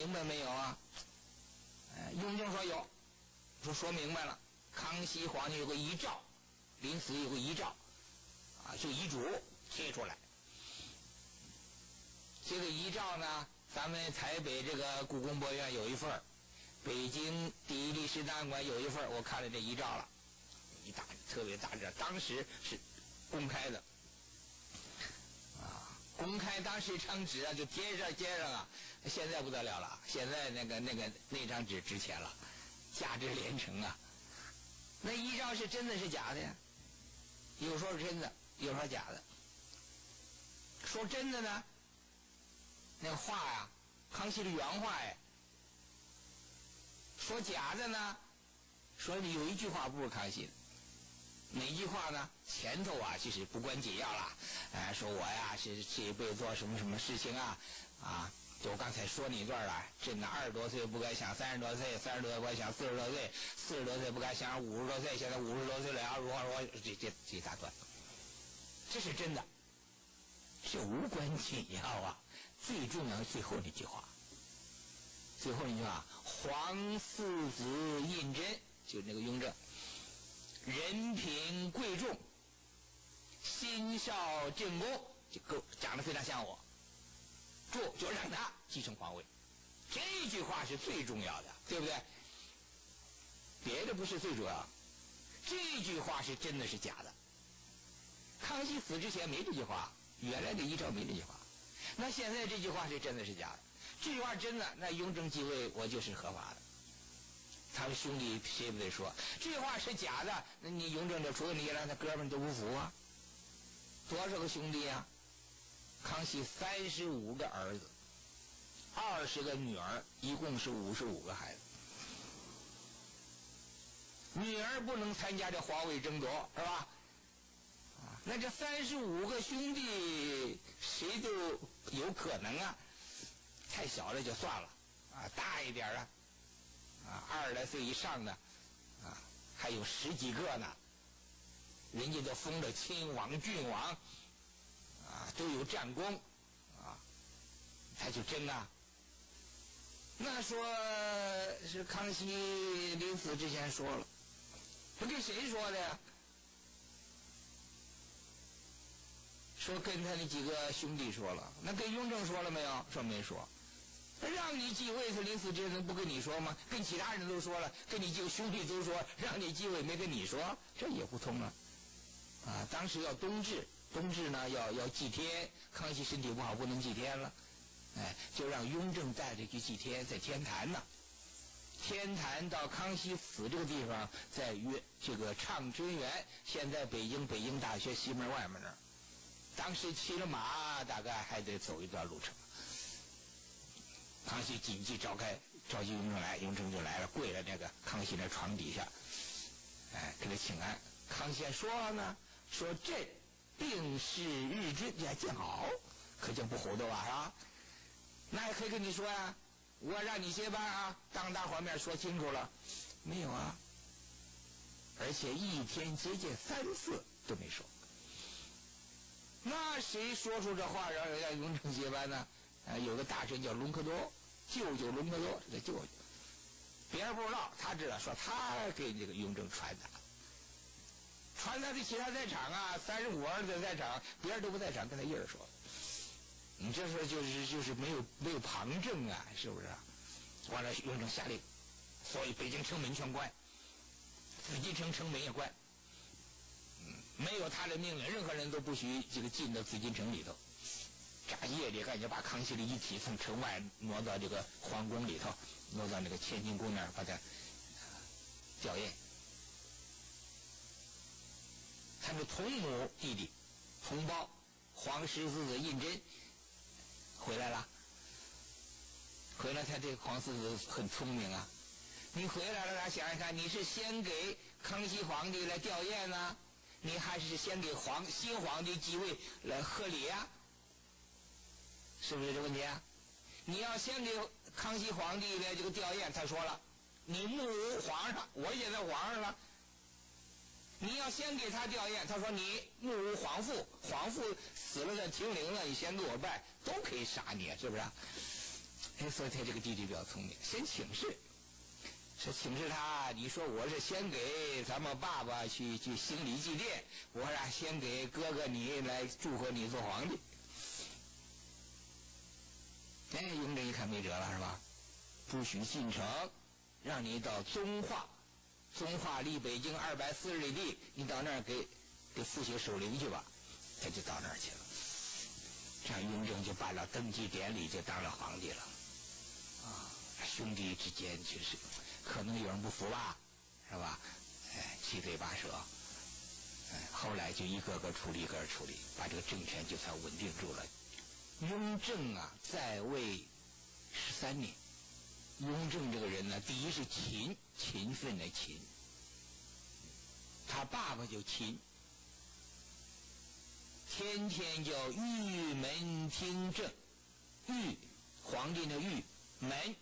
明白没有啊？雍正说有，说明白了。康熙皇帝有个遗诏，临死有个遗诏啊，就遗嘱贴出来。这个遗诏呢，咱们台北这个故宫博物院有一份，北京第一历史档案馆有一份，我看了这遗诏了，特别大纸，当时是公开的啊，公开当时一张纸啊，就贴上啊，现在不得了了，现在那张纸值钱了，价值连城啊。那遗诏是真的是假的呀？有时候是真的，有时候假的。说真的呢，那个话呀，康熙的原话哎。说假的呢，说有一句话不是康熙的，哪句话呢？前头啊，就是不关紧要了，说我呀是这一辈子做什么什么事情啊，就我刚才说那一段了，真的20多岁不该想30多岁，30多岁不该想40多岁，40多岁不该想50多岁，现在50多岁了要如何，这一大段，这是真的，这无关紧要啊。最重要的最后那句话，皇四子胤禛，就那个雍正，人品贵重，心少正宫，就长得非常像我，就让他继承皇位。这句话是最重要的，对不对？别的不是最主要，这句话是真的是假的。康熙死之前没这句话，原来的遗诏没这句话，那现在这句话是真的是假的。这句话真的，那雍正继位我就是合法的。他们兄弟谁不得说这句话是假的？那你雍正就除了你让他哥们都不服啊？多少个兄弟啊？康熙35个儿子，20个女儿，一共是55个孩子。女儿不能参加这皇位争夺，是吧？那这35个兄弟谁都有可能啊。太小了就算了大一点20来岁以上的还有10几个呢，人家都封了亲王郡王都有战功他就争啊。那说是康熙临死之前说了，他跟谁说的呀？说跟他那几个兄弟说了，那跟雍正说了没有？说没说。让你继位，他临死之前不跟你说吗？跟其他人都说了，跟你几个兄弟都说让你继位，没跟你说，这也不通了当时要冬至呢要祭天，康熙身体不好不能祭天了，就让雍正带着去祭天，在天坛呢。天坛到康熙死这个地方在这个畅春园，现在北京大学西门外面那儿。当时骑了马大概还得走一段路程。康熙紧急召集雍正来，雍正就来了，跪在那个康熙那床底下给他请安。康熙还说呢，说朕病逝日君，你还见好，可就不糊涂啊，是吧？那还可以跟你说呀，我让你接班当大伙面说清楚了没有啊？而且一天接见3次都没说。那谁说出这话让雍正接班呢？有个大臣叫隆科多，舅舅隆科多，这个舅舅，别人不知道，他知道，说他给这个雍正传达的其他在场35儿子在场，别人都不在场，跟他一人说。你这时候就是没有旁证是不是？完了，雍正下令，所以北京城门全关，紫禁城城门也关。没有他的命令，任何人都不许这个进到紫禁城里头。夜里赶紧把康熙的遗体从城外挪到这个皇宫里头，挪到那个乾清宫那儿把他吊唁。他的同母弟弟同胞皇十四子胤禛回来了，他这个皇四子很聪明你回来了，他想一看，你是先给康熙皇帝来吊唁呢，你还是先给新皇帝继位来贺礼是不是这问题你要先给康熙皇帝来这个吊唁，他说了，你目无皇上，我现在皇上了，你要先给他吊唁，他说你目无皇父，皇父死了在停灵了，你先给我拜，都可以杀你，是不是所以他这个弟弟比较聪明，先请示，说请示他，你说我是先给咱们爸爸去行礼祭奠，我是先给哥哥你来祝贺你做皇帝。雍正一看没辙了，是吧？不许进城，让你到遵化，遵化离北京240里地，你到那儿给父亲守灵去吧。他就到那儿去了。这样雍正就办了登基典礼，就当了皇帝了。兄弟之间就是可能有人不服吧，是吧？七嘴八舌。后来就一个个处理，把这个政权就算稳定住了。雍正啊，在位13年。雍正这个人呢，第一是勤奋的勤，他爸爸就勤，天天叫御门听政，御皇帝的御门